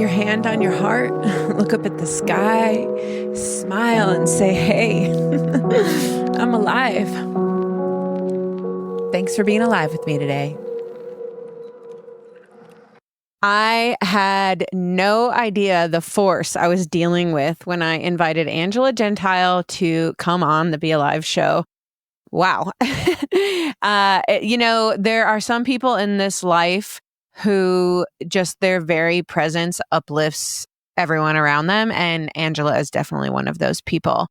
your hand on your heart, look up at the sky, smile and say, hey, I'm alive. Thanks for being alive with me today. I had no idea the force I was dealing with when I invited Angela Gentile to come on the Be Alive show. Wow. There are some people in this life who just their very presence uplifts everyone around them. And Angela is definitely one of those people.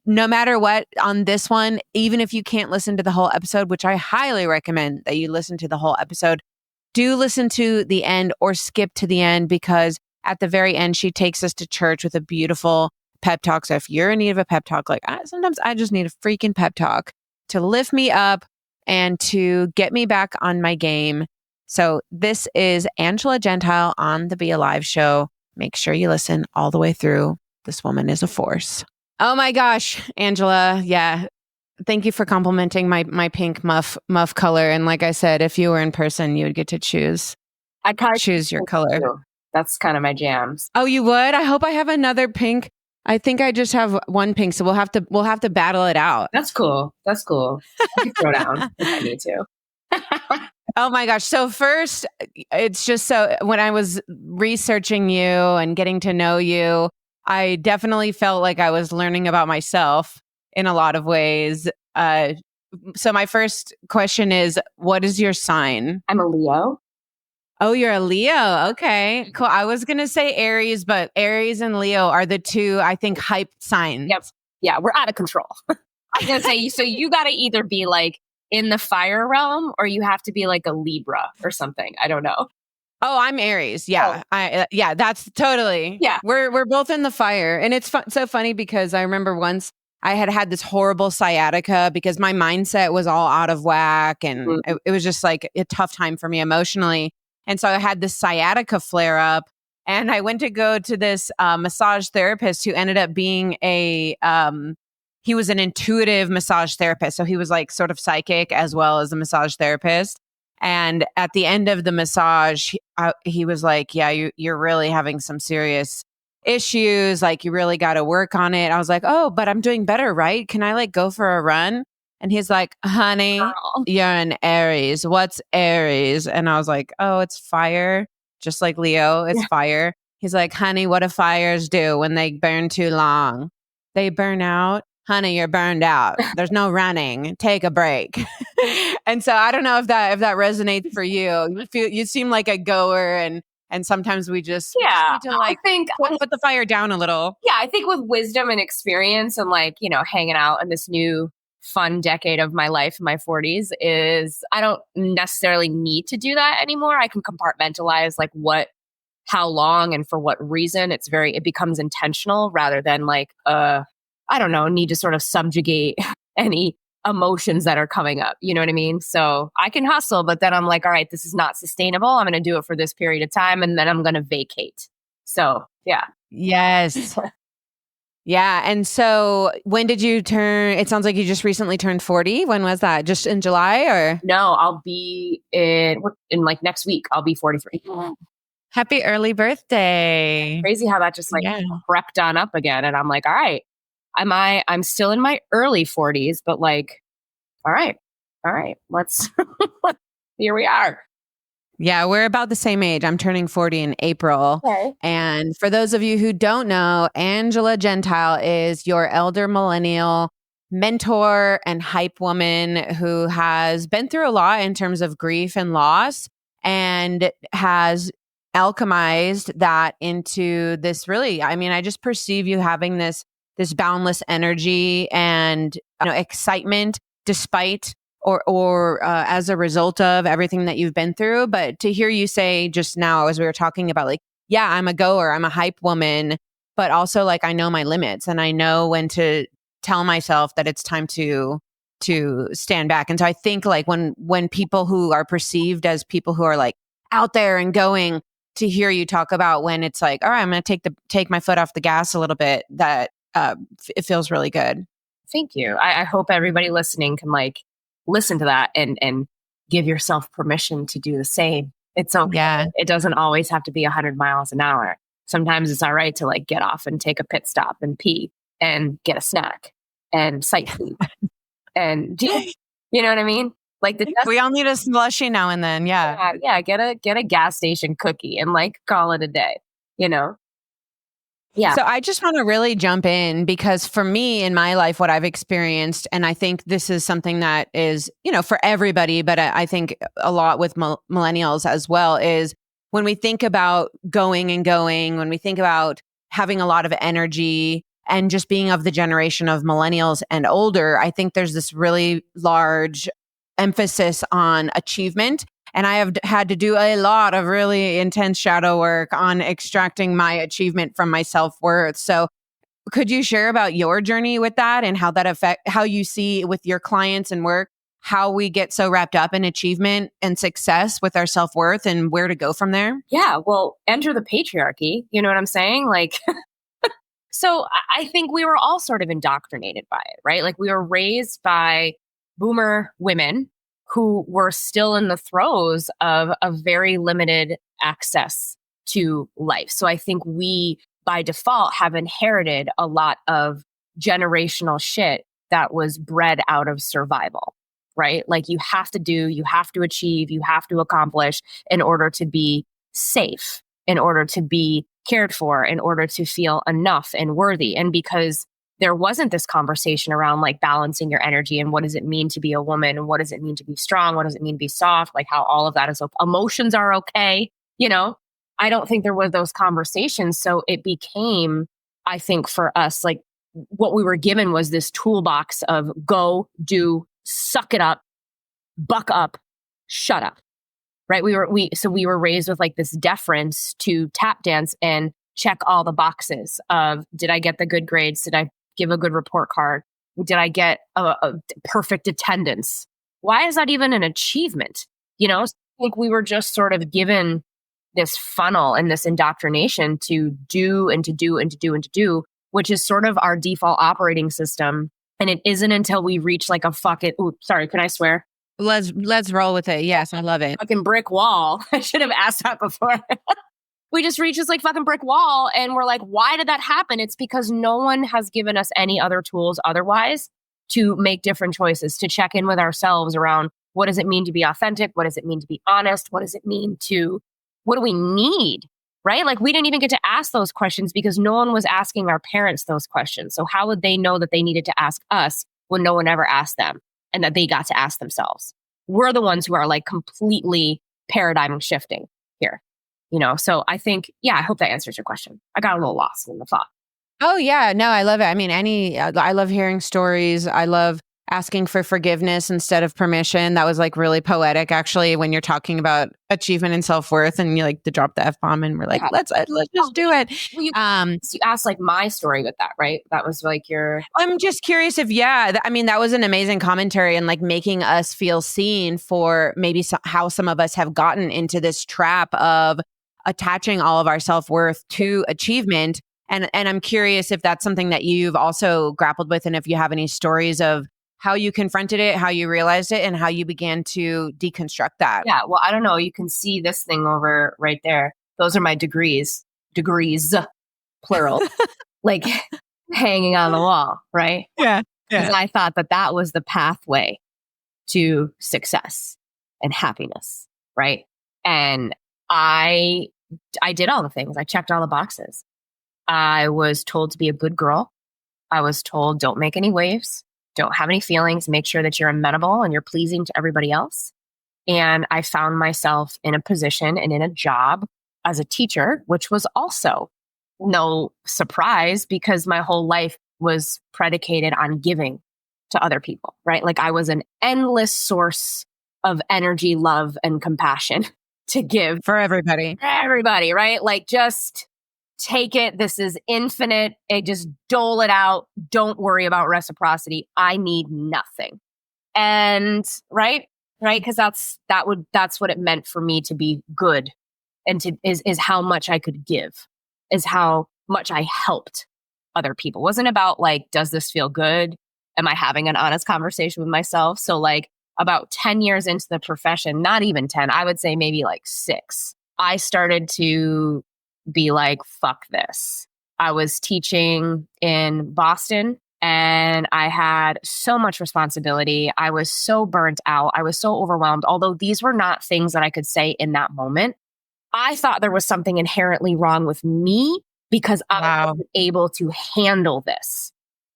No matter what, on this one, even if you can't listen to the whole episode, which I highly recommend that you listen to the whole episode, do listen to the end or skip to the end, because at the very end, she takes us to church with a beautiful pep talk. So if you're in need of a pep talk, sometimes I just need a freaking pep talk to lift me up and to get me back on my game. So this is Angela Gentile on the Be Alive show. Make sure you listen all the way through. This woman is a force. Oh my gosh, Angela. Yeah. Thank you for complimenting my pink muff color. And like I said, if you were in person, you would get to choose. I'd probably choose your color. Too. That's kind of my jams. Oh, you would? I hope I have another pink. I think I just have one pink, so we'll have to battle it out. That's cool. I can throw down if I need to. Oh my gosh. So first, it's just so when I was researching you and getting to know you, I definitely felt like I was learning about myself in a lot of ways. So my first question is, what is your sign? I'm a Leo. Oh, you're a Leo. Okay, cool. I was going to say Aries, but Aries and Leo are the two, I think, hype signs. Yep. Yeah, we're out of control. I was going to say, so you got to either be like in the fire realm or you have to be like a Libra or something. I don't know. Oh, I'm Aries. Yeah. Oh. That's totally. Yeah. We're both in the fire. And it's so funny because I remember once I had this horrible sciatica because my mindset was all out of whack. And it was just like a tough time for me emotionally. And so I had this sciatica flare up and I went to go to this massage therapist who ended up being he was an intuitive massage therapist. So he was like sort of psychic as well as a massage therapist. And at the end of the massage, he was like, yeah, you're really having some serious issues. Like you really got to work on it. I was like, oh, but I'm doing better, right? Can I like go for a run? And he's like, honey, you're an Aries. What's Aries? And I was like, oh, it's fire. Just like Leo, it's fire. He's like, honey, what do fires do when they burn too long? They burn out. Honey, you're burned out. There's no running. Take a break. And so I don't know if that resonates for you. You seem like a goer, and sometimes we just need to like put the fire down a little. Yeah, I think with wisdom and experience and like, hanging out in this new fun decade of my life, my 40s, is I don't necessarily need to do that anymore. I can compartmentalize like how long and for what reason. It becomes intentional rather than like, I don't know, need to sort of subjugate any emotions that are coming up. You know what I mean? So I can hustle, but then I'm like, all right, this is not sustainable. I'm going to do it for this period of time and then I'm going to vacate. So yeah. Yes. Yeah. And so when did you turn? It sounds like you just recently turned 40. When was that? Just in July or? No, I'll be in like next week. I'll be 43. Happy early birthday. Crazy how that just crept on up again. And I'm like, all right, I'm still in my early 40s, but like, all right, let's, here we are. Yeah, we're about the same age. I'm turning 40 in April. Okay. And for those of you who don't know, Angela Gentile is your elder millennial mentor and hype woman who has been through a lot in terms of grief and loss and has alchemized that into this really, I just perceive you having this boundless energy and excitement despite or as a result of everything that you've been through. But to hear you say just now, as we were talking about, like, yeah, I'm a goer, I'm a hype woman, but also like I know my limits and I know when to tell myself that it's time to stand back. And so I think like when people who are perceived as people who are like out there and going, to hear you talk about when it's like, all right, I'm going to take my foot off the gas a little bit, that it feels really good. Thank you. I hope everybody listening can like listen to that and give yourself permission to do the same. It's okay. Yeah. It doesn't always have to be 100 miles an hour. Sometimes it's all right to like get off and take a pit stop and pee and get a snack and sightsee and do, you know what I mean? Like we all need a slushy now and then. Yeah. yeah, get a gas station cookie and like call it a day, you know? Yeah. So I just want to really jump in because for me in my life, what I've experienced, and I think this is something that is, for everybody, but I think a lot with millennials as well, is when we think about going and going, when we think about having a lot of energy and just being of the generation of millennials and older, I think there's this really large emphasis on achievement. And I have had to do a lot of really intense shadow work on extracting my achievement from my self-worth. So could you share about your journey with that and how that how you see with your clients and work, how we get so wrapped up in achievement and success with our self-worth and where to go from there? Yeah. Well, enter the patriarchy. You know what I'm saying? Like, so I think we were all sort of indoctrinated by it, right? Like we were raised by boomer women who were still in the throes of a very limited access to life. So I think we, by default, have inherited a lot of generational shit that was bred out of survival, right? Like you have to do, you have to achieve, you have to accomplish in order to be safe, in order to be cared for, in order to feel enough and worthy. And because there wasn't this conversation around like balancing your energy and what does it mean to be a woman and what does it mean to be strong? What does it mean to be soft? Like how all of that is, emotions are okay. I don't think there was those conversations. So it became, I think for us, like what we were given was this toolbox of go, do, suck it up, buck up, shut up. Right. We were raised with like this deference to tap dance and check all the boxes of, did I get the good grades? Did I give a good report card? Did I get a perfect attendance? Why is that even an achievement? I think we were just sort of given this funnel and this indoctrination to do and to do and to do and to do, which is sort of our default operating system. And it isn't until we reach like a fucking, sorry, can I swear? Let's roll with it. Yes, I love it. Fucking brick wall. I should have asked that before. We just reach this like fucking brick wall and we're like, why did that happen? It's because no one has given us any other tools otherwise to make different choices, to check in with ourselves around what does it mean to be authentic? What does it mean to be honest? What does it mean what do we need? Right? Like we didn't even get to ask those questions because no one was asking our parents those questions. So how would they know that they needed to ask us when no one ever asked them and that they got to ask themselves? We're the ones who are like completely paradigm shifting here. So I think, I hope that answers your question. I got a little lost in the thought. Oh yeah, no, I love it. I mean, I love hearing stories. I love asking for forgiveness instead of permission. That was like really poetic, actually, when you're talking about achievement and self-worth, and you like to drop the F-bomb, and we're like, let's just do it. Well, you asked like my story with that, right? That was like your. I'm just curious if that was an amazing commentary and like making us feel seen for maybe how some of us have gotten into this trap of attaching all of our self-worth to achievement. And I'm curious if that's something that you've also grappled with, and if you have any stories of how you confronted it, how you realized it, and how you began to deconstruct that. Yeah, well, I don't know. You can see this thing over right there. Those are my degrees, plural, like hanging on the wall, right? Yeah. Because I thought that was the pathway to success and happiness, right? And I did all the things. I checked all the boxes. I was told to be a good girl. I was told, don't make any waves, don't have any feelings, make sure that you're amenable and you're pleasing to everybody else. And I found myself in a position and in a job as a teacher, which was also no surprise because my whole life was predicated on giving to other people, right? Like I was an endless source of energy, love, and compassion to give for everybody, right? Like just take it. This is infinite. Just dole it out. Don't worry about reciprocity. I need nothing. And right. Cause that's what it meant for me to be good and is how much I could give, is how much I helped other people. It wasn't about like, does this feel good? Am I having an honest conversation with myself? So like about 10 years into the profession, not even 10, I would say maybe like 6, I started to be like, fuck this. I was teaching in Boston and I had so much responsibility. I was so burnt out. I was so overwhelmed. Although these were not things that I could say in that moment, I thought there was something inherently wrong with me because I wasn't able to handle this.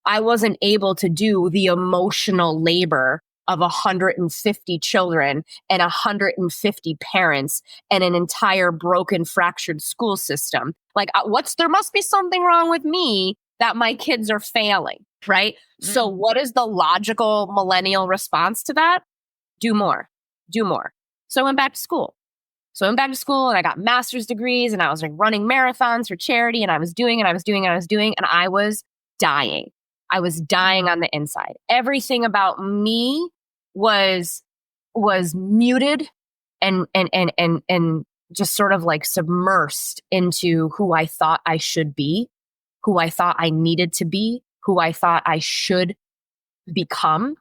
I wasn't able to do the emotional labor of 150 children and 150 parents and an entire broken, fractured school system. Like, there must be something wrong with me that my kids are failing, right? So what is the logical millennial response to that? Do more, do more. So I went back to school. And I got master's degrees and I was like running marathons for charity and I was doing and I was doing and I was doing and I was dying. I was dying on the inside. Everything about me was muted and just sort of like submersed into who I thought I should be, who I thought I needed to be, who I thought I should become.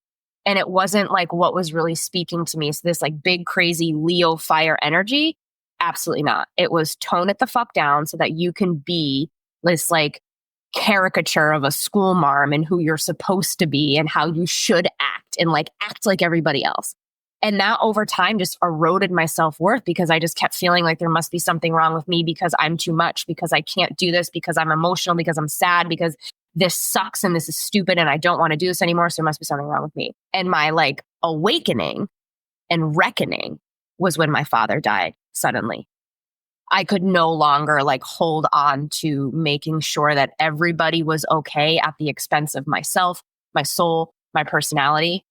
And it wasn't like what was really speaking to me. So this like big, crazy Leo fire energy, absolutely not. It was tone it the fuck down so that you can be this like caricature of a school marm and who you're supposed to be and how you should act and like act like everybody else. And that over time just eroded my self-worth because I just kept feeling like there must be something wrong with me because I'm too much, because I can't do this, because I'm emotional, because I'm sad, because this sucks and this is stupid and I don't want to do this anymore. So there must be something wrong with me. And my like awakening and reckoning was when my father died suddenly. I could no longer like hold on to making sure that everybody was okay at the expense of myself, my soul, my personality,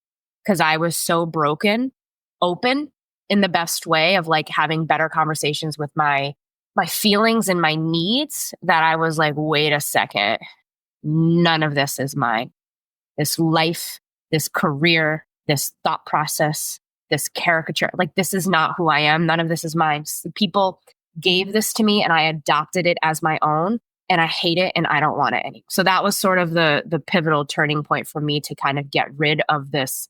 because I was so broken, open in the best way of like having better conversations with my feelings and my needs that I was like, wait a second. None of this is mine. This life, this career, this thought process, this caricature, like this is not who I am. None of this is mine. People gave this to me and I adopted it as my own and I hate it and I don't want it anymore. So that was sort of the pivotal turning point for me to kind of get rid of this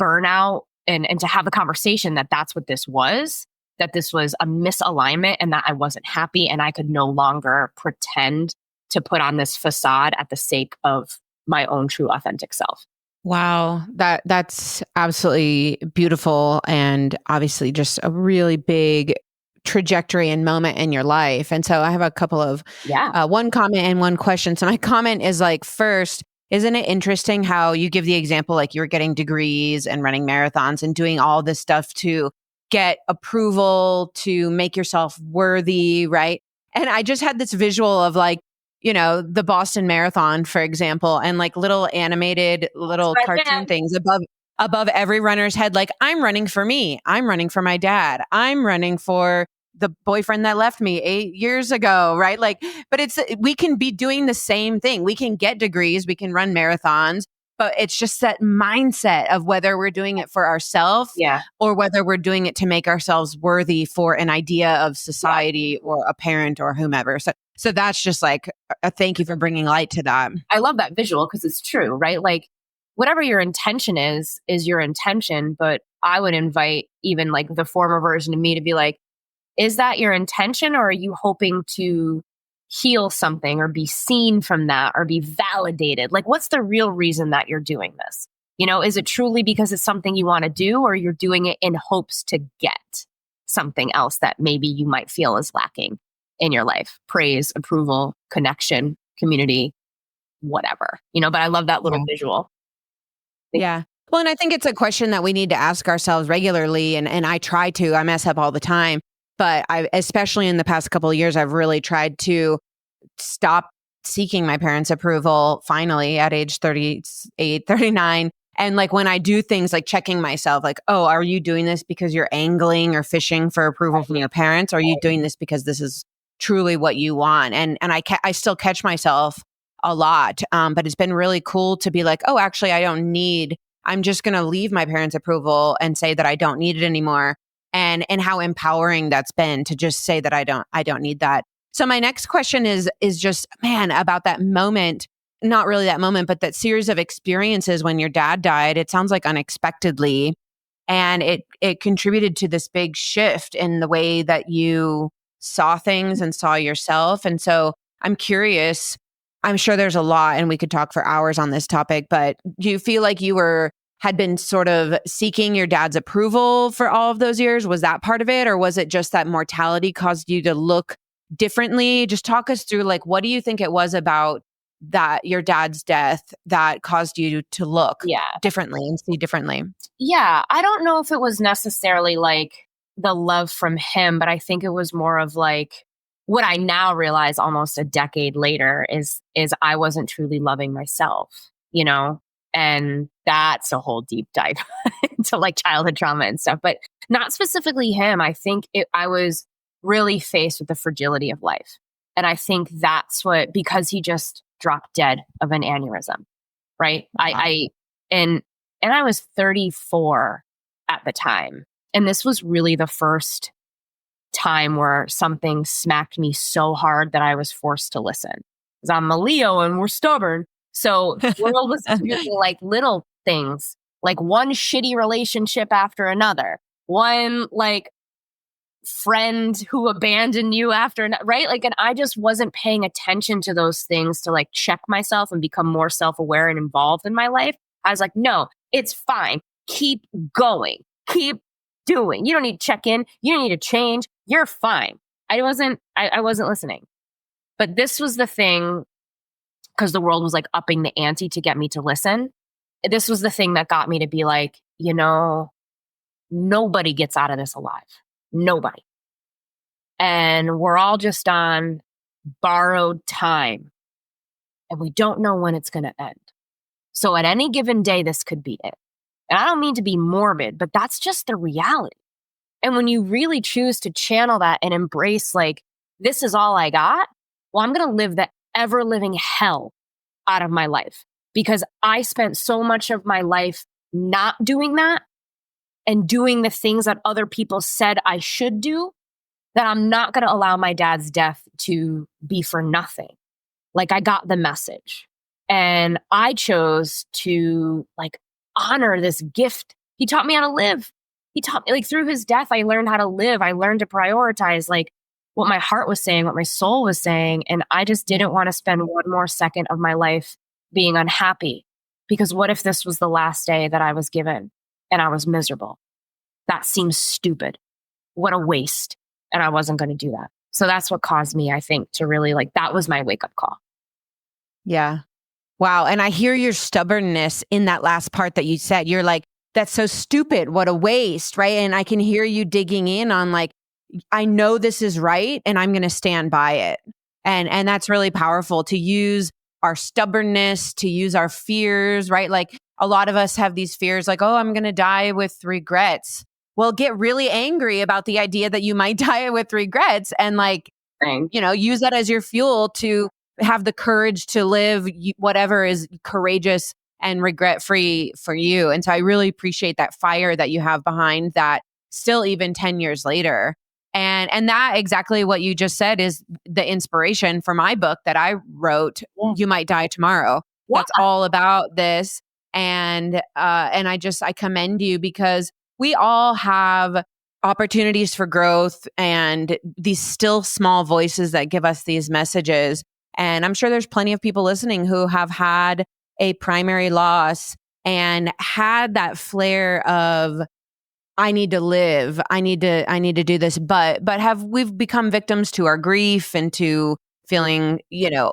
burnout and to have a conversation that that's what this was, that this was a misalignment and that I wasn't happy and I could no longer pretend to put on this facade at the sake of my own true authentic self. Wow, that's absolutely beautiful and obviously just a really big trajectory and moment in your life. And so I have a couple of one comment and one question. So my comment is like, first, isn't it interesting how you give the example like you're getting degrees and running marathons and doing all this stuff to get approval, to make yourself worthy, right? And I just had this visual of like, you know, the Boston Marathon, for example, and like little animated little cartoon things above every runner's head. Like, I'm running for me. I'm running for my dad. I'm running for the boyfriend that left me 8 years ago, right? Like, but we can be doing the same thing. We can get degrees. We can run marathons. But it's just that mindset of whether we're doing it for ourselves or whether we're doing it to make ourselves worthy for an idea of society or a parent or whomever. So that's just like a thank you for bringing light to that. I love that visual because it's true, right? Like whatever your intention is your intention. But I would invite even like the former version of me to be like, is that your intention or are you hoping to heal something or be seen from that or be validated? Like, what's the real reason that you're doing this? You know, is it truly because it's something you want to do or you're doing it in hopes to get something else that maybe you might feel is lacking in your life? Praise, approval, connection, community, whatever, you know, but I love that little visual. Yeah. Well, and I think it's a question that we need to ask ourselves regularly. And I try to, I mess up all the time. But especially in the past couple of years, I've really tried to stop seeking my parents' approval finally at age 38, 39. And like when I do things like checking myself, like, oh, are you doing this because you're angling or fishing for approval from your parents? Or are you doing this because this is truly what you want? And I still catch myself a lot. But it's been really cool to be like, oh, actually, I'm just going to leave my parents' approval and say that I don't need it anymore. And how empowering that's been to just say that I don't need that. So my next question is just, man, about that moment, not really that moment, but that series of experiences when your dad died. It sounds like unexpectedly. And it contributed to this big shift in the way that you saw things and saw yourself. And so I'm curious, I'm sure there's a lot and we could talk for hours on this topic, but do you feel like had been sort of seeking your dad's approval for all of those years? Was that part of it? Or was it just that mortality caused you to look differently? Just talk us through, like, what do you think it was about that your dad's death that caused you to look differently and see differently? Yeah. I don't know if it was necessarily like the love from him, but I think it was more of like what I now realize almost a decade later is I wasn't truly loving myself, you know? And that's a whole deep dive into like childhood trauma and stuff, but not specifically him. I think I was really faced with the fragility of life. And I think that's because he just dropped dead of an aneurysm, right? Wow. And I was 34 at the time. And this was really the first time where something smacked me so hard that I was forced to listen. Because I'm a Leo and we're stubborn. So the world was doing like little things, like one shitty relationship after another, one like friend who abandoned you after another, right? Like, and I just wasn't paying attention to those things to like check myself and become more self-aware and involved in my life. I was like, no, it's fine. Keep going. Keep doing. You don't need to check in. You don't need to change. You're fine. I wasn't listening. But this was the thing, because the world was like upping the ante to get me to listen. This was the thing that got me to be like, you know, nobody gets out of this alive. Nobody. And we're all just on borrowed time. And we don't know when it's going to end. So at any given day, this could be it. And I don't mean to be morbid, but that's just the reality. And when you really choose to channel that and embrace, like, this is all I got, well, I'm going to live the ever living hell out of my life, because I spent so much of my life not doing that and doing the things that other people said I should do, that I'm not going to allow my dad's death to be for nothing. Like, I got the message and I chose to like honor this gift. He taught me how to live. He taught me, like, through his death, I learned how to live. I learned to prioritize like what my heart was saying, what my soul was saying. And I just didn't want to spend one more second of my life being unhappy, because what if this was the last day that I was given and I was miserable? That seems stupid. What a waste. And I wasn't going to do that. So that's what caused me, I think, to really like, that was my wake up call. Yeah. Wow. And I hear your stubbornness in that last part that you said. You're like, that's so stupid. What a waste. Right. And I can hear you digging in on like, I know this is right and I'm going to stand by it. And that's really powerful, to use our stubbornness, to use our fears, right? Like, a lot of us have these fears like, oh, I'm going to die with regrets. Well, get really angry about the idea that you might die with regrets and like, you know, use that as your fuel to have the courage to live whatever is courageous and regret free for you. And so I really appreciate that fire that you have behind that still, even 10 years later. And that exactly what you just said is the inspiration for my book that I wrote, You Might Die Tomorrow. Yeah. That's all about this. And I commend you, because we all have opportunities for growth and these still small voices that give us these messages. And I'm sure there's plenty of people listening who have had a primary loss and had that flare of, I need to live. I need to do this. But we've become victims to our grief and to feeling, you know,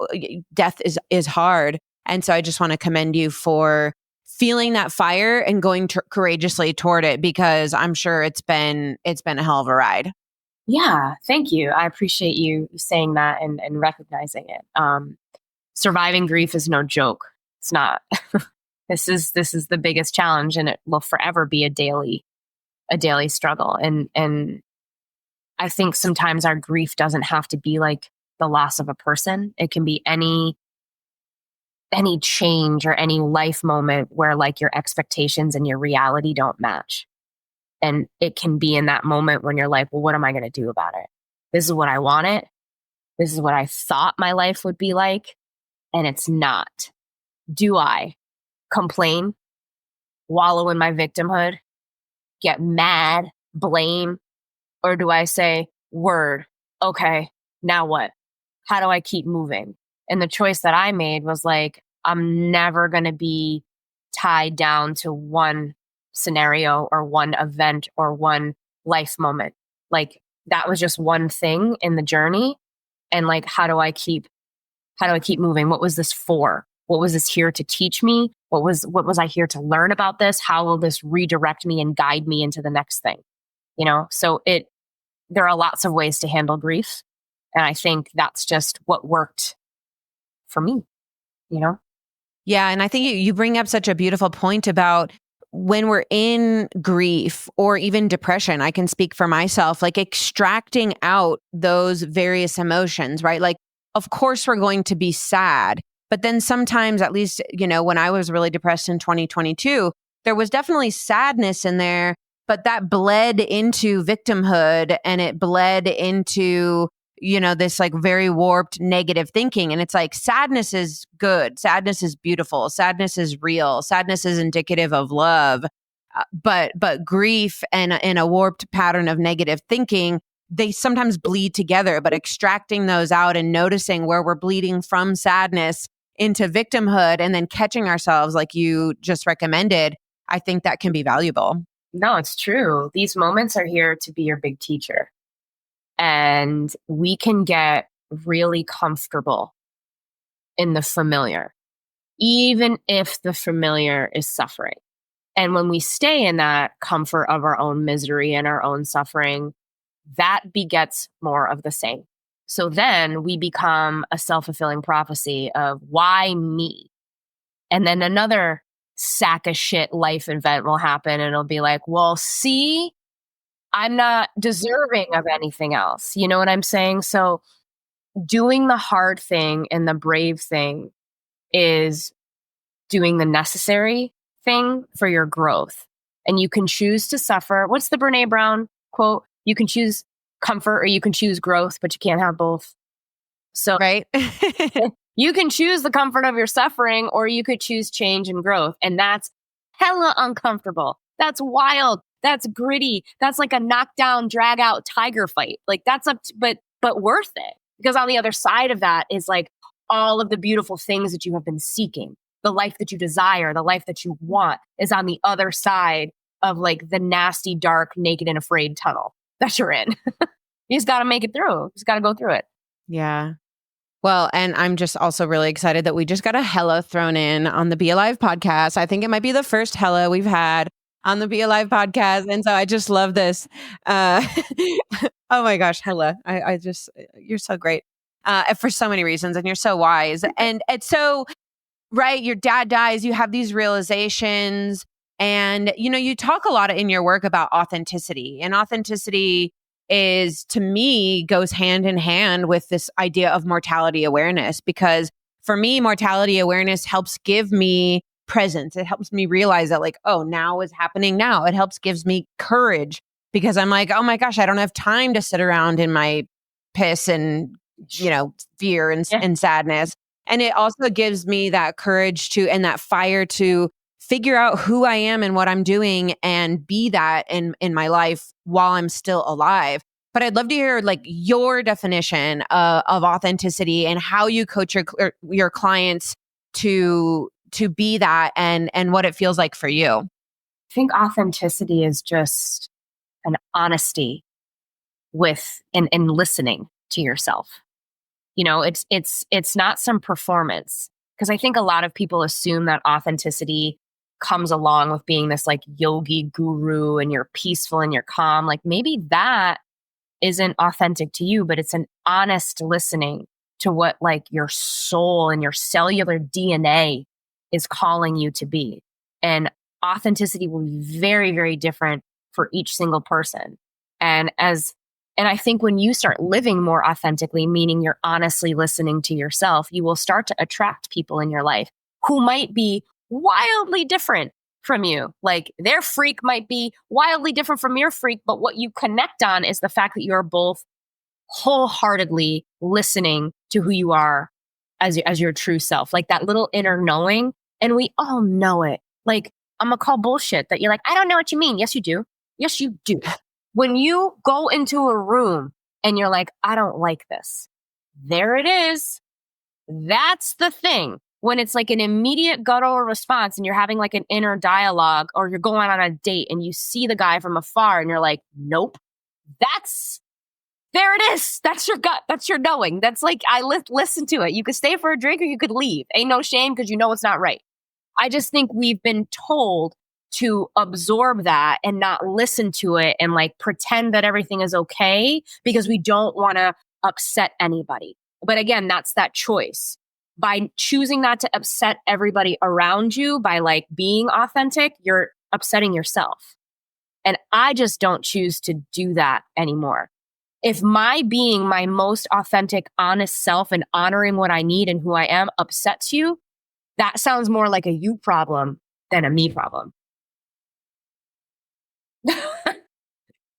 death is hard. And so I just want to commend you for feeling that fire and going courageously toward it, because I'm sure it's been a hell of a ride. Yeah, thank you. I appreciate you saying that and recognizing it. Surviving grief is no joke. It's not. This is the biggest challenge, and it will forever be a daily struggle. And I think sometimes our grief doesn't have to be like the loss of a person. It can be any change or any life moment where like your expectations and your reality don't match. And it can be in that moment when you're like, well, what am I going to do about it? This is what I wanted. This is what I thought my life would be like. And it's not. Do I complain, wallow in my victimhood, get mad, blame? Or do I say, word, okay, now what? How do I keep moving? And the choice that I made was like, I'm never going to be tied down to one scenario or one event or one life moment. Like that was just one thing in the journey. And like, how do I keep moving? What was this for? What was this here to teach me? What was I here to learn about this? How will this redirect me and guide me into the next thing? So there are lots of ways to handle grief. And I think that's just what worked for me, you know? Yeah. And I think you bring up such a beautiful point about when we're in grief or even depression. I can speak for myself, like extracting out those various emotions, right? Like, of course, we're going to be sad. But then sometimes, at least, when I was really depressed in 2022, there was definitely sadness in there, but that bled into victimhood and it bled into this like very warped negative thinking. And it's like sadness is good. Sadness is beautiful. Sadness is real. Sadness is indicative of love. But grief and a warped pattern of negative thinking, they sometimes bleed together, but extracting those out and noticing where we're bleeding from sadness into victimhood and then catching ourselves like you just recommended, I think that can be valuable. No, it's true. These moments are here to be your big teacher. And we can get really comfortable in the familiar, even if the familiar is suffering. And when we stay in that comfort of our own misery and our own suffering, that begets more of the same. So then we become a self-fulfilling prophecy of why me? And then another sack of shit life event will happen and it'll be like, well, see, I'm not deserving of anything else. You know what I'm saying? So doing the hard thing and the brave thing is doing the necessary thing for your growth. And you can choose to suffer. What's the Brene Brown quote? You can choose comfort or you can choose growth, but you can't have both. So Right. you can choose the comfort of your suffering or you could choose change and growth. And that's hella uncomfortable. That's wild. That's gritty. That's like a knockdown, drag out tiger fight. Like that's but worth it. Because on the other side of that is like all of the beautiful things that you have been seeking. The life that you desire, the life that you want is on the other side of like the nasty, dark, naked and afraid tunnel that you're in. You just got to make it through. You just got to go through it. Yeah. Well, and I'm just also really excited that we just got a hella thrown in on the Be Alive podcast. I think it might be the first hella we've had on the Be Alive podcast. And so I just love this. Oh my gosh, hella. I just, you're so great for so many reasons and you're so wise. And it's so, right, your dad dies, you have these realizations and, you talk a lot in your work about authenticity and authenticity is to me goes hand in hand with this idea of mortality awareness because for me mortality awareness helps give me presence. It helps me realize that like, oh, now is happening now. It helps gives me courage because I'm like, oh my gosh, I don't have time to sit around in my piss and fear and sadness. And it also gives me that courage to and that fire to figure out who I am and what I'm doing and be that in my life while I'm still alive. But I'd love to hear like your definition of authenticity and how you coach your clients to be that and what it feels like for you. I think authenticity is just an honesty with and listening to yourself. It's not some performance because I think a lot of people assume that authenticity comes along with being this like yogi guru and you're peaceful and you're calm. Like maybe that isn't authentic to you, but it's an honest listening to what like your soul and your cellular DNA is calling you to be. And authenticity will be very, very different for each single person. And I think when you start living more authentically, meaning you're honestly listening to yourself, you will start to attract people in your life who might be wildly different from you. Like their freak might be wildly different from your freak, but what you connect on is the fact that you're both wholeheartedly listening to who you are as your true self, like that little inner knowing. And we all know it. Like I'm gonna call bullshit that you're like, I don't know what you mean. Yes, you do. Yes, you do. When you go into a room and you're like, I don't like this. There it is. That's the thing. When it's like an immediate guttural response and you're having like an inner dialogue, or you're going on a date and you see the guy from afar and you're like, nope, there it is. That's your gut. That's your knowing. That's like, listen to it. You could stay for a drink or you could leave. Ain't no shame because you know it's not right. I just think we've been told to absorb that and not listen to it and like pretend that everything is okay because we don't want to upset anybody. But again, that's that choice. By choosing not to upset everybody around you by like being authentic, you're upsetting yourself. And I just don't choose to do that anymore. If my being my most authentic, honest self and honoring what I need and who I am upsets you, that sounds more like a you problem than a me problem.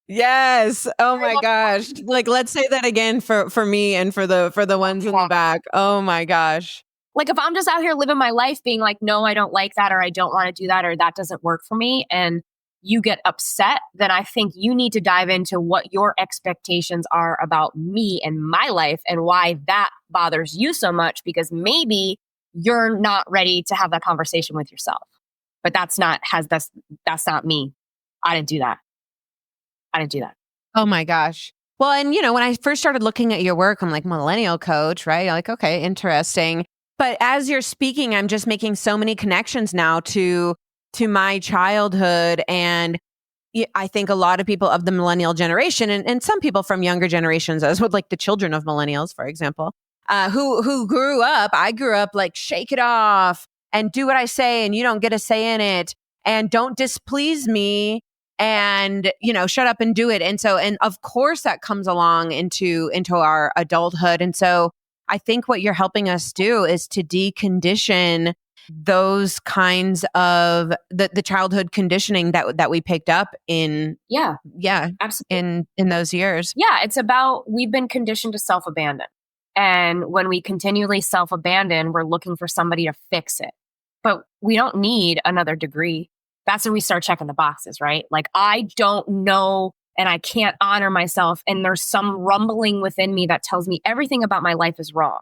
Yes. Oh my gosh. Like, let's say that again for me and for the ones in the back. Oh my gosh. Like if I'm just out here living my life being like, no, I don't like that, or I don't want to do that, or that doesn't work for me, and you get upset, then I think you need to dive into what your expectations are about me and my life and why that bothers you so much, because maybe you're not ready to have that conversation with yourself. But that's not me. I didn't do that. Oh my gosh. Well, and when I first started looking at your work, I'm like, millennial coach, right? Like, okay, interesting. But as you're speaking, I'm just making so many connections now to my childhood. And I think a lot of people of the millennial generation and some people from younger generations, as would like the children of millennials, for example, who grew up, I grew up like, shake it off and do what I say and you don't get a say in it and don't displease me and, shut up and do it. And so, and of course that comes along into our adulthood. And so I think what you're helping us do is to decondition those kinds of the childhood conditioning that we picked up in absolutely in those years. Yeah, it's about, we've been conditioned to self-abandon, and when we continually self-abandon, we're looking for somebody to fix it. But we don't need another degree. That's when we start checking the boxes, right? Like, I don't know and I can't honor myself, and there's some rumbling within me that tells me everything about my life is wrong.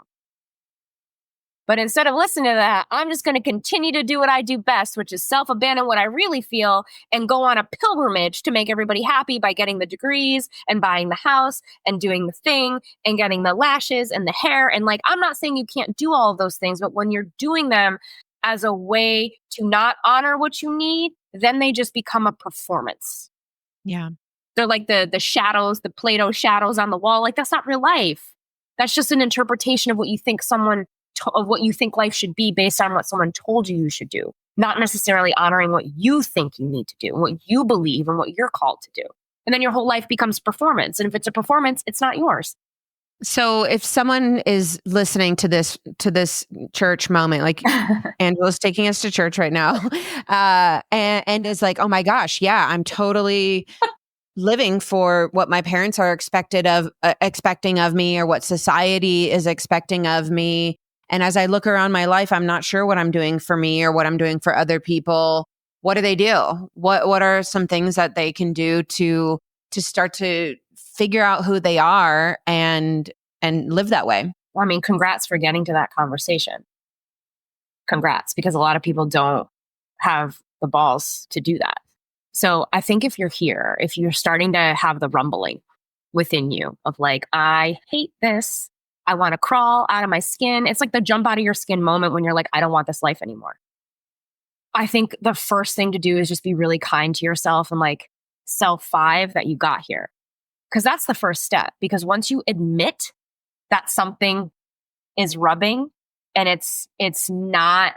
But instead of listening to that, I'm just going to continue to do what I do best, which is self-abandon what I really feel and go on a pilgrimage to make everybody happy by getting the degrees and buying the house and doing the thing and getting the lashes and the hair. And like, I'm not saying you can't do all of those things, but when you're doing them as a way to not honor what you need, then they just become a performance. Yeah. They're like the shadows, the Play-Doh shadows on the wall. Like, that's not real life. That's just an interpretation of what you think of what you think life should be based on what someone told you should do, not necessarily honoring what you think you need to do, what you believe and what you're called to do. And then your whole life becomes performance. And if it's a performance, it's not yours. So if someone is listening to this church moment, like Angela's taking us to church right now, and is like, oh my gosh, yeah, I'm totally living for what my parents are expecting of me, or what society is expecting of me. And as I look around my life, I'm not sure what I'm doing for me or what I'm doing for other people. What do they do? What are some things that they can do to start to figure out who they are and live that way? Well, I mean, congrats for getting to that conversation. Congrats, because a lot of people don't have the balls to do that. So I think if you're starting to have the rumbling within you of like, I hate this, I want to crawl out of my skin. It's like the jump out of your skin moment when you're like, I don't want this life anymore. I think the first thing to do is just be really kind to yourself and like self-5 that you got here. Because that's the first step. Because once you admit that something is rubbing and it's not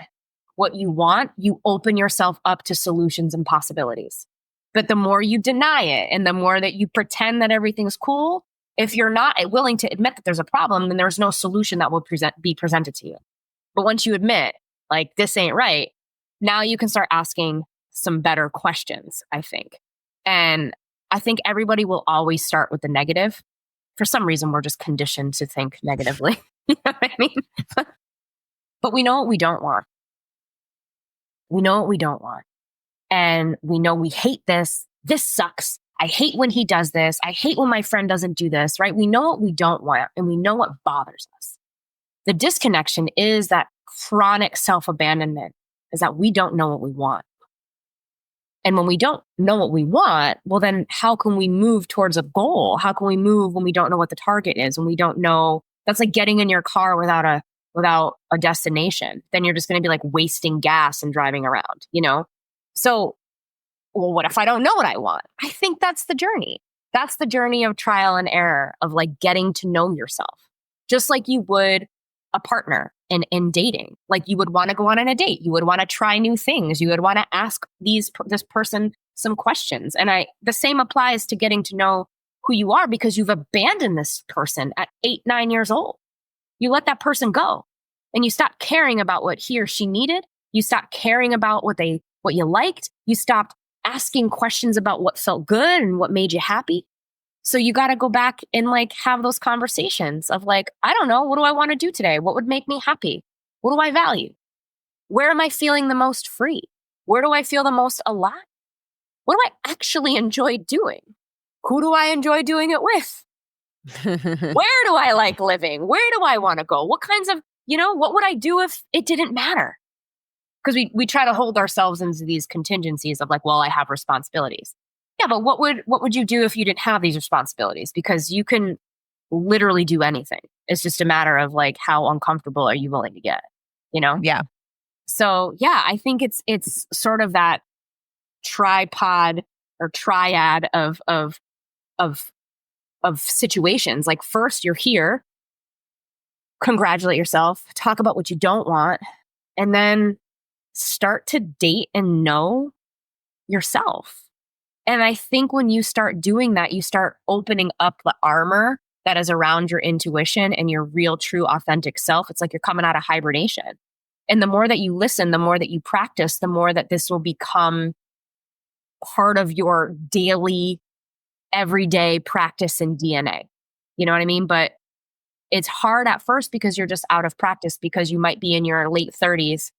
what you want, you open yourself up to solutions and possibilities. But the more you deny it and the more that you pretend that everything's cool, if you're not willing to admit that there's a problem, then there's no solution that will be presented to you. But once you admit, like, this ain't right, now you can start asking some better questions, I think. And I think everybody will always start with the negative. For some reason, we're just conditioned to think negatively. You know what I mean? But we know what we don't want. We know what we don't want. And we know we hate this. This sucks. I hate when he does this. I hate when my friend doesn't do this, right? We know what we don't want and we know what bothers us. The disconnection is that chronic self-abandonment, is that we don't know what we want. And when we don't know what we want, well, then how can we move towards a goal? How can we move when we don't know what the target is? When we don't know, that's like getting in your car without a destination. Then you're just going to be like wasting gas and driving around, you know? So, well, what if I don't know what I want? I think that's the journey. That's the journey of trial and error, of like getting to know yourself, just like you would a partner in dating. Like you would want to go on a date. You would want to try new things. You would want to ask this person some questions. And the same applies to getting to know who you are, because you've abandoned this person at 8, 9 years old. You let that person go and you stop caring about what he or she needed. You stop caring about what you liked. You stopped asking questions about what felt good and what made you happy. So you got to go back and like have those conversations of like, I don't know, what do I want to do today? What would make me happy? What do I value? Where am I feeling the most free? Where do I feel the most alive? What do I actually enjoy doing? Who do I enjoy doing it with? Where do I like living? Where do I want to go? What kinds of, what would I do if it didn't matter? Because we try to hold ourselves into these contingencies of like, well, I have responsibilities. Yeah, but what would you do if you didn't have these responsibilities? Because you can literally do anything. It's just a matter of like, how uncomfortable are you willing to get, Yeah. So yeah, I think it's sort of that tripod or triad of situations. Like first you're here, congratulate yourself, talk about what you don't want, and then start to date and know yourself. And I think when you start doing that, you start opening up the armor that is around your intuition and your real, true, authentic self. It's like you're coming out of hibernation. And the more that you listen, the more that you practice, the more that this will become part of your daily, everyday practice and DNA. You know what I mean? But it's hard at first because you're just out of practice, because you might be in your late 30s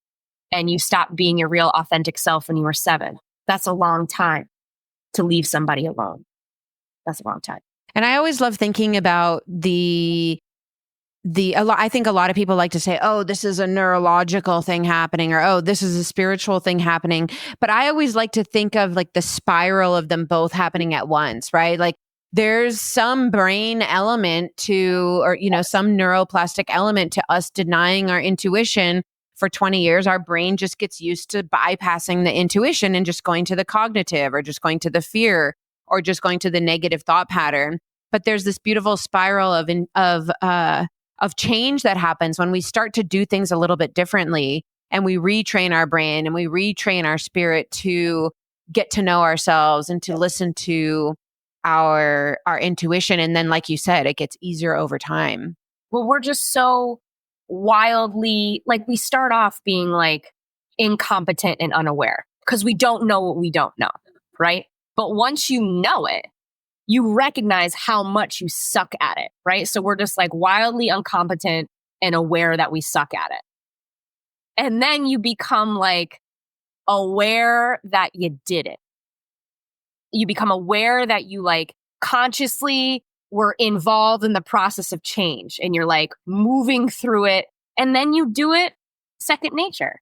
and you stopped being your real, authentic self when you were 7. That's a long time to leave somebody alone. That's a long time. And I always love thinking about I think a lot of people like to say, oh, this is a neurological thing happening, or, oh, this is a spiritual thing happening. But I always like to think of like the spiral of them both happening at once, right? Like there's some brain element or, some neuroplastic element to us denying our intuition. For 20 years, our brain just gets used to bypassing the intuition and just going to the cognitive, or just going to the fear, or just going to the negative thought pattern. But there's this beautiful spiral of change that happens when we start to do things a little bit differently, and we retrain our brain and we retrain our spirit to get to know ourselves and to listen to our intuition. And then, like you said, it gets easier over time. Well, we're just so wildly, like, we start off being like incompetent and unaware because we don't know what we don't know, right? But once you know it, you recognize how much you suck at it, right? So we're just like wildly incompetent and aware that we suck at it. And then you become like aware that you did it. You become aware that you like consciously were involved in the process of change, and you're like moving through it, and then you do it second nature.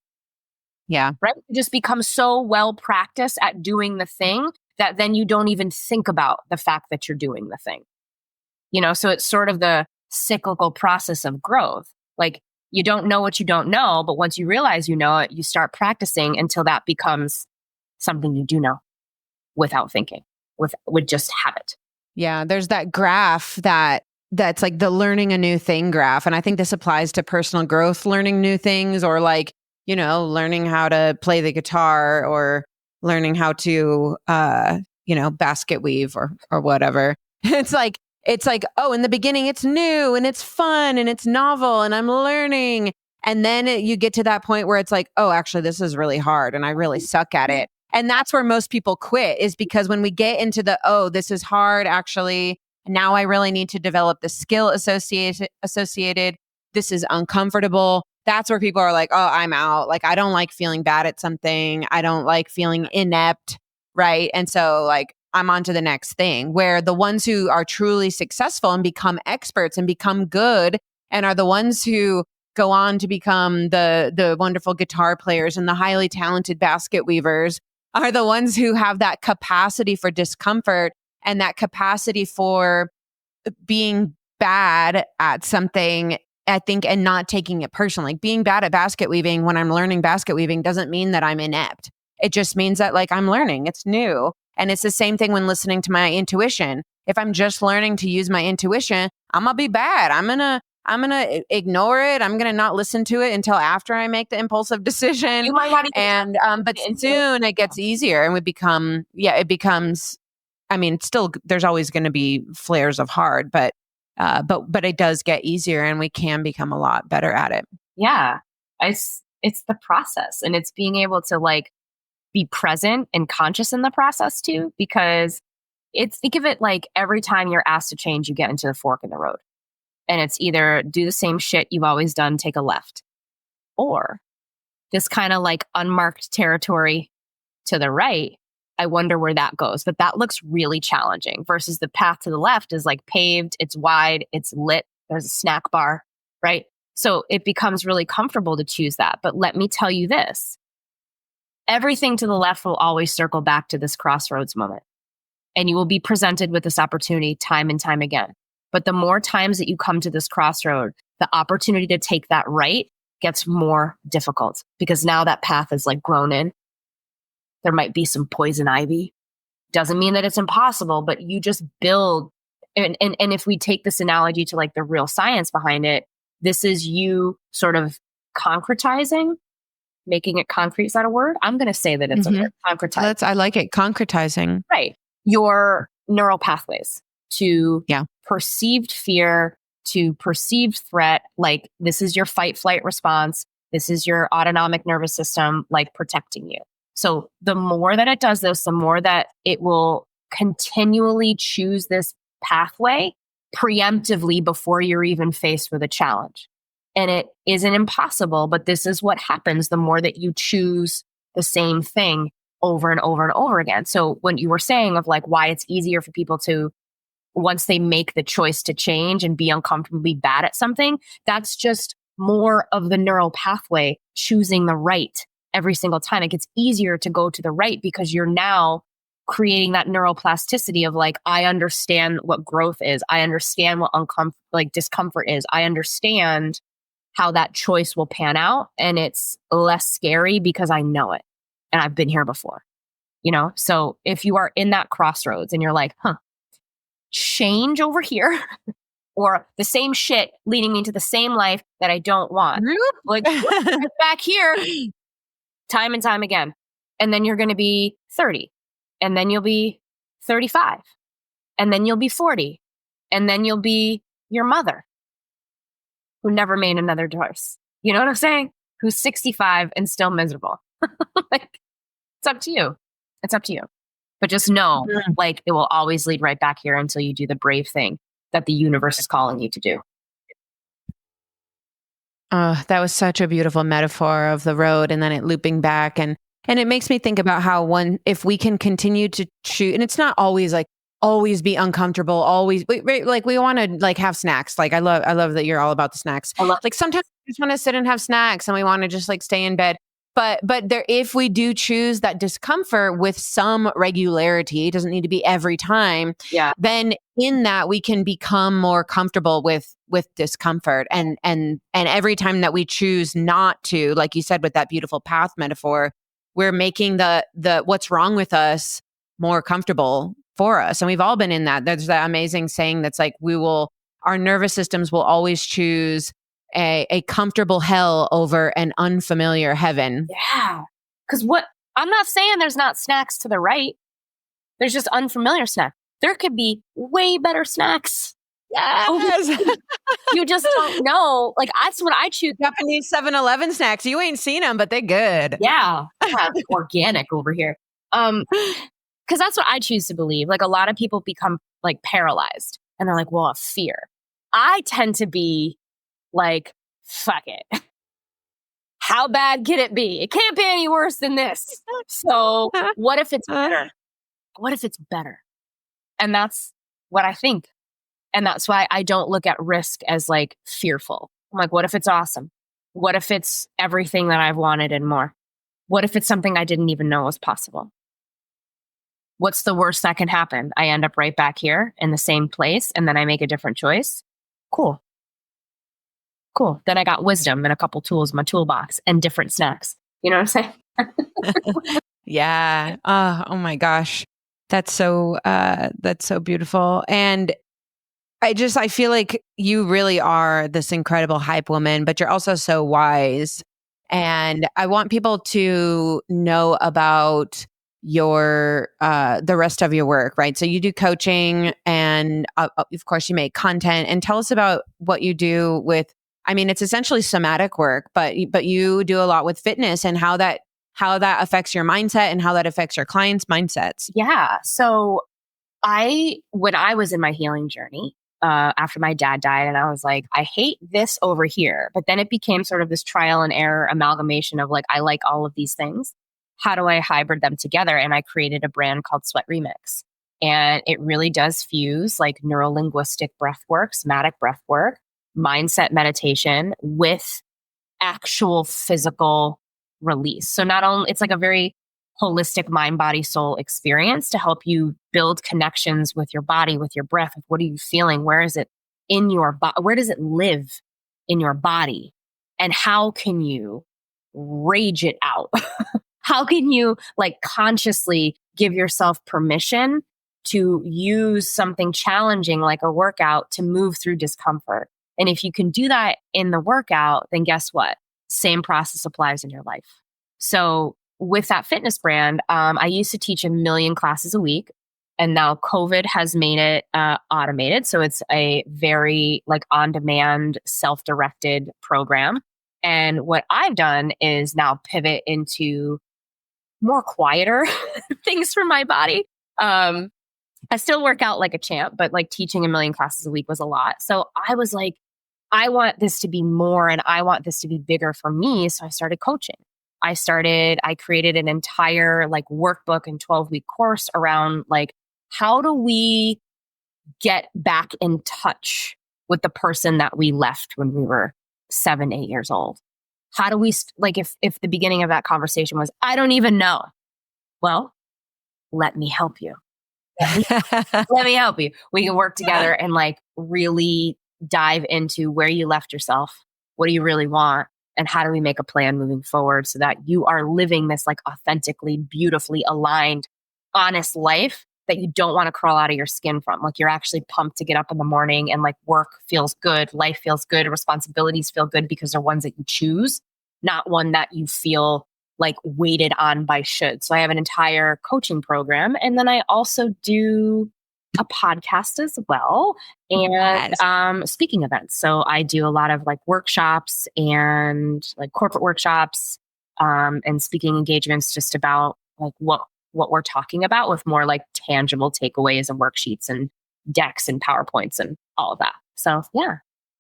Yeah. Right? You just become so well practiced at doing the thing that then you don't even think about the fact that you're doing the thing. So it's sort of the cyclical process of growth. Like, you don't know what you don't know, but once you realize you know it, you start practicing until that becomes something you do know without thinking, with just habit. Yeah, there's that graph that's like the learning a new thing graph. And I think this applies to personal growth, learning new things, or like, learning how to play the guitar, or learning how to, basket weave or whatever. It's like, oh, in the beginning, it's new and it's fun and it's novel and I'm learning. And then you get to that point where it's like, oh, actually, this is really hard and I really suck at it. And that's where most people quit, is because when we get into oh, this is hard, actually, now I really need to develop the skill associated. This is uncomfortable. That's where people are like, oh, I'm out. Like, I don't like feeling bad at something. I don't like feeling inept. Right. And so like, I'm on to the next thing. Where the ones who are truly successful and become experts and become good and are the ones who go on to become the wonderful guitar players and the highly talented basket weavers are the ones who have that capacity for discomfort and that capacity for being bad at something, I think, and not taking it personally. Like being bad at basket weaving when I'm learning basket weaving doesn't mean that I'm inept. It just means that like I'm learning. It's new. And it's the same thing when listening to my intuition. If I'm just learning to use my intuition, I'm gonna be bad. I'm gonna ignore it. I'm gonna not listen to it until after I make the impulsive decision. You might not even And but soon it gets easier and it becomes, I mean, still there's always going to be flares of hard, but it does get easier and we can become a lot better at it. Yeah. It's the process, and it's being able to like be present and conscious in the process too, because think of it like every time you're asked to change, you get into the fork in the road. And it's either do the same shit you've always done, take a left, or this kind of like unmarked territory to the right. I wonder where that goes. But that looks really challenging versus the path to the left is like paved, it's wide, it's lit, there's a snack bar, right? So it becomes really comfortable to choose that. But let me tell you this, everything to the left will always circle back to this crossroads moment. And you will be presented with this opportunity time and time again. But the more times that you come to this crossroad, the opportunity to take that right gets more difficult because now that path is like grown in. There might be some poison ivy. Doesn't mean that it's impossible, but you just build. And if we take this analogy to like the real science behind it, this is you sort of concretizing, making it concrete. Is that a word? I'm going to say that it's a word. Concretizing. I like it. Concretizing. Right. Your neural pathways to perceived fear, to perceived threat. Like this is your fight, flight response. This is your autonomic nervous system, like protecting you. So the more that it does this, the more that it will continually choose this pathway preemptively before you're even faced with a challenge. And it isn't impossible, but this is what happens the more that you choose the same thing over and over and over again. So when you were saying of like why it's easier for people to, once they make the choice to change and be uncomfortably bad at something, that's just more of the neural pathway choosing the right. Every single time it gets easier to go to the right because you're now creating that neuroplasticity of like, I understand what growth is. I understand what discomfort is. I understand how that choice will pan out. And it's less scary because I know it. And I've been here before, So if you are in that crossroads and you're like, change over here or the same shit leading me to the same life that I don't want, like back here. Time and time again. And then you're going to be 30. And then you'll be 35. And then you'll be 40. And then you'll be your mother who never made another choice. You know what I'm saying? Who's 65 and still miserable. Like, it's up to you. It's up to you. But just know, like, it will always lead right back here until you do the brave thing that the universe is calling you to do. That was such a beautiful metaphor of the road and then it looping back. And it makes me think about how if we can continue to choose, and it's not always like, always be uncomfortable, always, like we want to like have snacks. Like I love that you're all about the snacks. Like sometimes we just want to sit and have snacks and we want to just like stay in bed. But if we do choose that discomfort with some regularity, it doesn't need to be every time. Yeah. Then in that we can become more comfortable with discomfort. And every time that we choose not to, like you said, with that beautiful path metaphor, we're making the what's wrong with us more comfortable for us. And we've all been in that. There's that amazing saying that's like, our nervous systems will always choose a comfortable hell over an unfamiliar heaven. Yeah. Because I'm not saying there's not snacks to the right. There's just unfamiliar snacks. There could be way better snacks. Yes. You just don't know. Like, that's what I choose. Japanese 7-Eleven snacks. You ain't seen them, but they're good. Yeah. Organic over here. Because that's what I choose to believe. Like, a lot of people become like paralyzed and they're like, well, of fear. I tend to be like, fuck it. How bad can it be? It can't be any worse than this. So what if it's better? what if it's better? And that's what I think. And that's why I don't look at risk as like fearful. I'm like, what if it's awesome? What if it's everything that I've wanted and more? What if it's something I didn't even know was possible? What's the worst that can happen? I end up right back here in the same place and then I make a different choice. Cool. Cool. Then I got wisdom and a couple tools in my toolbox and different snacks. You know what I'm saying? Yeah. Oh my gosh. That's so beautiful. And I feel like you really are this incredible hype woman, but you're also so wise. And I want people to know about your the rest of your work, right? So you do coaching and of course you make content, and tell us about what you do with, I mean, it's essentially somatic work, but you do a lot with fitness and how that affects your mindset and how that affects your clients' mindsets. Yeah. So when I was in my healing journey, after my dad died, and I was like, I hate this over here. But then it became sort of this trial and error amalgamation of like, I like all of these things. How do I hybrid them together? And I created a brand called Sweat Remix. And it really does fuse like neurolinguistic breath work, somatic breath work, mindset meditation with actual physical release. So not only, it's like a very holistic mind, body, soul experience to help you build connections with your body, with your breath. What are you feeling? Where is it in your body? Where does it live in your body? And how can you rage it out? How can you like consciously give yourself permission to use something challenging like a workout to move through discomfort? And if you can do that in the workout, then guess what? Same process applies in your life. So with that fitness brand, I used to teach 1 million classes a week, and now COVID has made it automated. So it's a very like on-demand, self-directed program. And what I've done is now pivot into more quieter things for my body. I still work out like a champ, but like teaching 1 million classes a week was a lot. So I was like, I want this to be more and I want this to be bigger for me. So I started coaching. I created an entire like workbook and 12-week course around like, how do we get back in touch with the person that we left when we were 7, 8 years old? How do we, like, if the beginning of that conversation was, I don't even know. Well, let me help you. Let me help you. We can work together and like really dive into where you left yourself. What do you really want? And how do we make a plan moving forward so that you are living this like authentically, beautifully aligned, honest life that you don't want to crawl out of your skin from. Like you're actually pumped to get up in the morning and like work feels good, life feels good, responsibilities feel good because they're ones that you choose, not one that you feel like weighted on by should. So I have an entire coaching program. And then I also do a podcast as well and speaking events. So I do a lot of like workshops and like corporate workshops and speaking engagements just about like what we're talking about with more like tangible takeaways and worksheets and decks and PowerPoints and all of that. So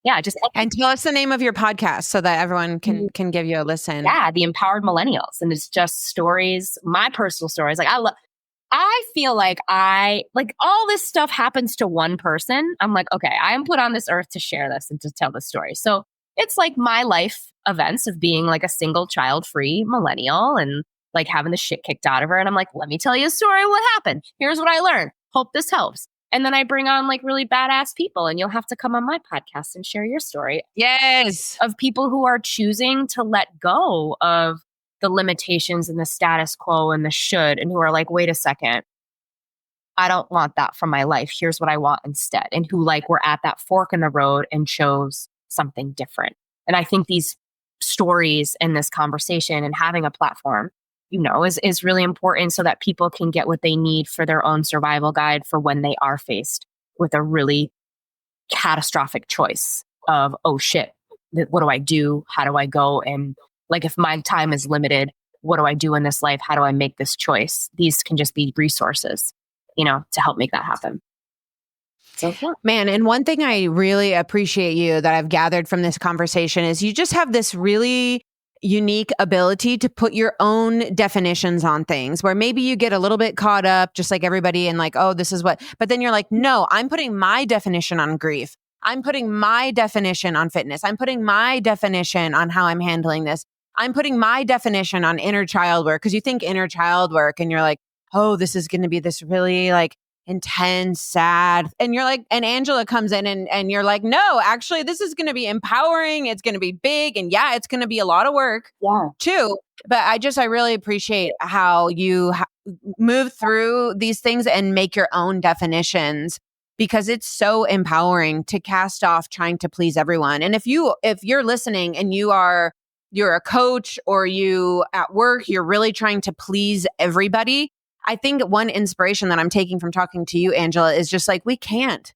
yeah, just and tell us the name of your podcast so that everyone can give you a listen. Yeah, The Empowered Millennials, and it's just stories, my personal stories. Like I feel like all this stuff happens to one person. I'm like, okay, I am put on this earth to share this and to tell this story. So it's like my life events of being like a single child-free millennial and like having the shit kicked out of her. And I'm like, let me tell you a story of what happened. Here's what I learned. Hope this helps. And then I bring on like really badass people, and you'll have to come on my podcast and share your story. Yes. Of people who are choosing to let go of the limitations and the status quo and the should, and who are like, wait a second, I don't want that from my life. Here's what I want instead. And who like were at that fork in the road and chose something different. And I think these stories and this conversation and having a platform, you know, is really important so that people can get what they need for their own survival guide for when they are faced with a really catastrophic choice of, oh shit, what do I do? How do I go? And like, if my time is limited, what do I do in this life? How do I make this choice? These can just be resources, you know, to help make that happen. So, yeah. Man, and one thing I really appreciate you that I've gathered from this conversation is you just have this really unique ability to put your own definitions on things, where maybe you get a little bit caught up just like everybody and like, oh, this is what, but then you're like, no, I'm putting my definition on grief. I'm putting my definition on fitness. I'm putting my definition on how I'm handling this. I'm putting my definition on inner child work, because you think inner child work and you're like, oh, this is going to be this really like intense, sad. And you're like, and Angela comes in and you're like, no, actually, this is going to be empowering. It's going to be big. And yeah, it's going to be a lot of work too. But I really appreciate how you move through these things and make your own definitions, because it's so empowering to cast off trying to please everyone. And if you're listening and you're a coach, or you at work, you're really trying to please everybody, I think one inspiration that I'm taking from talking to you, Angela, is just like, we can't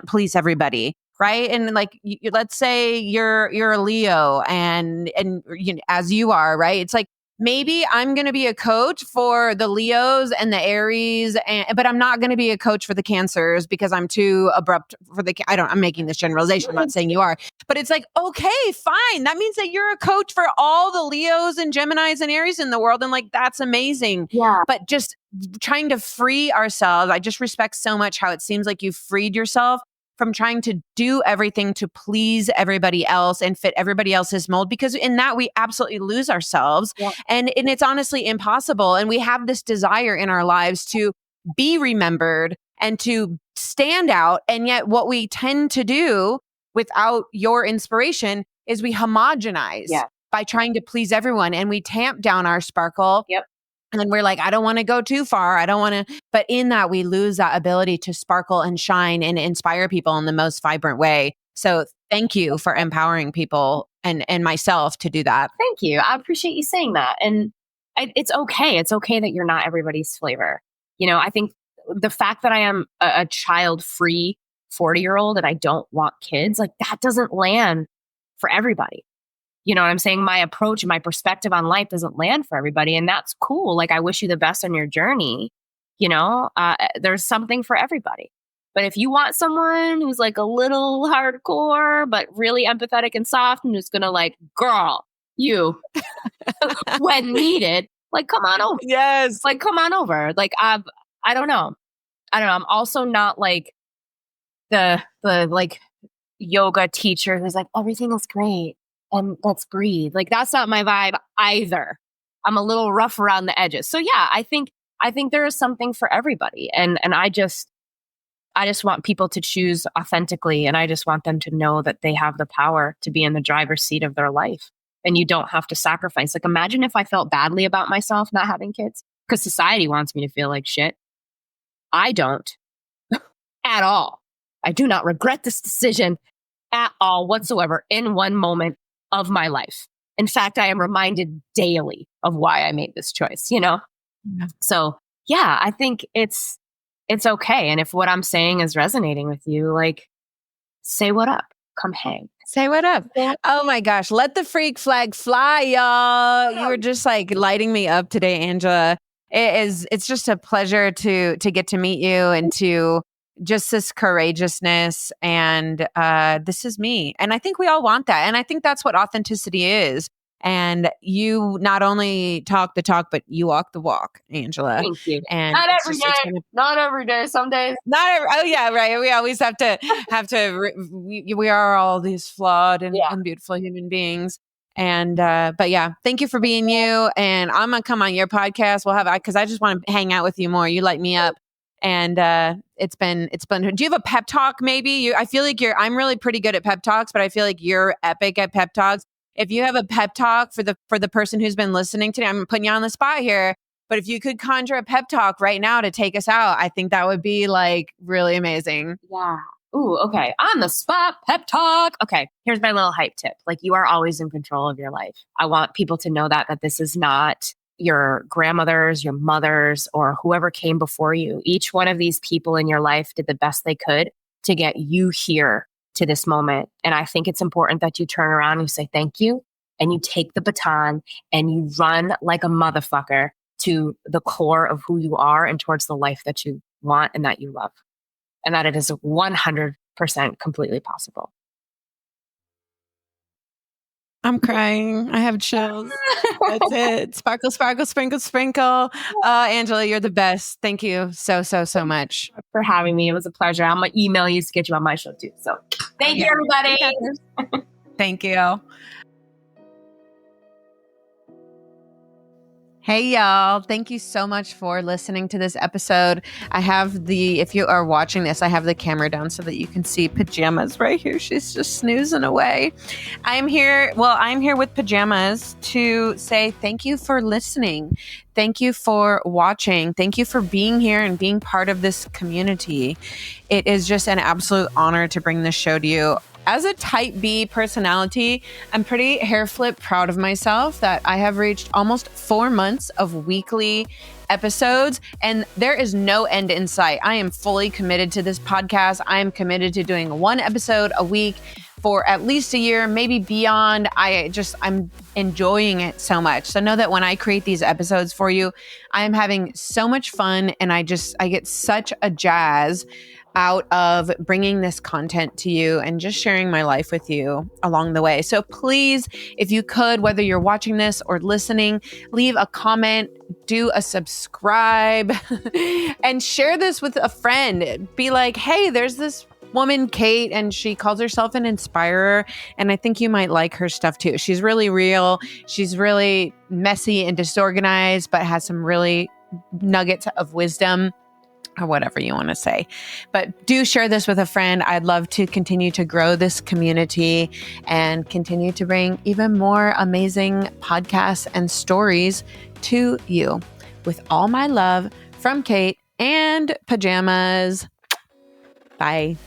please everybody. Right. And like, let's say you're a Leo and you know, as you are, right. It's like, maybe I'm going to be a coach for the Leos and the Aries, but I'm not going to be a coach for the Cancers because I'm too abrupt for I'm making this generalization. I'm not saying you are, but it's like, okay, fine. That means that you're a coach for all the Leos and Geminis and Aries in the world. And like, that's amazing. Yeah. But just trying to free ourselves. I just respect so much how it seems like you've freed yourself from trying to do everything to please everybody else and fit everybody else's mold, because in that we absolutely lose ourselves. Yeah. And it's honestly impossible. And we have this desire in our lives to be remembered and to stand out. And yet what we tend to do without your inspiration is we homogenize by trying to please everyone, and we tamp down our sparkle. Yep. And we're like, I don't want to go too far. I don't want to. But in that, we lose that ability to sparkle and shine and inspire people in the most vibrant way. So thank you for empowering people and myself to do that. Thank you. I appreciate you saying that. And it's okay. It's okay that you're not everybody's flavor. You know, I think the fact that I am a child-free 40-year-old and I don't want kids, like that doesn't land for everybody. You know what I'm saying? My approach and my perspective on life doesn't land for everybody. And that's cool. Like, I wish you the best on your journey. You know, there's something for everybody. But if you want someone who's like a little hardcore, but really empathetic and soft, and who's going to like, girl, you, when needed, like, come on over. Yes. Like, come on over. Like, I don't know. I'm also not like the like yoga teacher who's like, everything is great and let's breathe. Like, that's not my vibe either. I'm a little rough around the edges. So yeah, I think there is something for everybody. And I just want people to choose authentically. And I just want them to know that they have the power to be in the driver's seat of their life. And you don't have to sacrifice. Like, imagine if I felt badly about myself not having kids, because society wants me to feel like shit. I don't at all. I do not regret this decision at all whatsoever in one moment of my life. In fact, I am reminded daily of why I made this choice, you know? Yeah. So yeah, I think it's okay. And if what I'm saying is resonating with you, like, say what up, come hang. Say what up. Oh my gosh. Let the freak flag fly, y'all. You were just like lighting me up today, Angela. It's just a pleasure to get to meet you and to just this courageousness. And this is me. And I think we all want that. And I think that's what authenticity is. And you not only talk the talk, but you walk the walk, Angela. Thank you. And not every day. Not every day. Some days. Oh yeah, right. We always have to we are all these flawed and beautiful human beings. And but yeah, thank you for being you. And I'm gonna come on your podcast. We'll have because I just want to hang out with you more. You light me up. And it's been. Do you have a pep talk? Maybe I feel like I'm really pretty good at pep talks, but I feel like you're epic at pep talks. If you have a pep talk for the person who's been listening today, I'm putting you on the spot here. But if you could conjure a pep talk right now to take us out, I think that would be like really amazing. Yeah. Ooh, okay. On the spot pep talk. Okay. Here's my little hype tip. Like, you are always in control of your life. I want people to know that this is not your grandmothers, your mothers, or whoever came before you. Each one of these people in your life did the best they could to get you here to this moment. And I think it's important that you turn around and you say thank you, and you take the baton and you run like a motherfucker to the core of who you are and towards the life that you want and that you love. And that it is 100% completely possible. I'm crying. I have chills. That's it. Sparkle, sparkle, sprinkle, sprinkle. Angela, you're the best. Thank you so much. For having me. It was a pleasure. I'm going to email you to get you on my show too. So thank you, everybody. Thank you. Hey, y'all. Thank you so much for listening to this episode. If you are watching this, I have the camera down so that you can see Pajamas right here. She's just snoozing away. I'm here with Pajamas to say thank you for listening. Thank you for watching. Thank you for being here and being part of this community. It is just an absolute honor to bring this show to you. As a type B personality, I'm pretty hair flip proud of myself that I have reached almost 4 months of weekly episodes, and there is no end in sight. I am fully committed to this podcast. I am committed to doing 1 episode a week for at least a year, maybe beyond. I'm enjoying it so much. So know that when I create these episodes for you, I am having so much fun, and I get such a jazz out of bringing this content to you and just sharing my life with you along the way. So please, if you could, whether you're watching this or listening, leave a comment, do a subscribe, and share this with a friend. Be like, hey, there's this woman, Kate, and she calls herself an inspirer, and I think you might like her stuff too. She's really real. She's really messy and disorganized, but has some really nuggets of wisdom, or whatever you want to say. But do share this with a friend. I'd love to continue to grow this community and continue to bring even more amazing podcasts and stories to you. With all my love from Kate and Pajamas. Bye.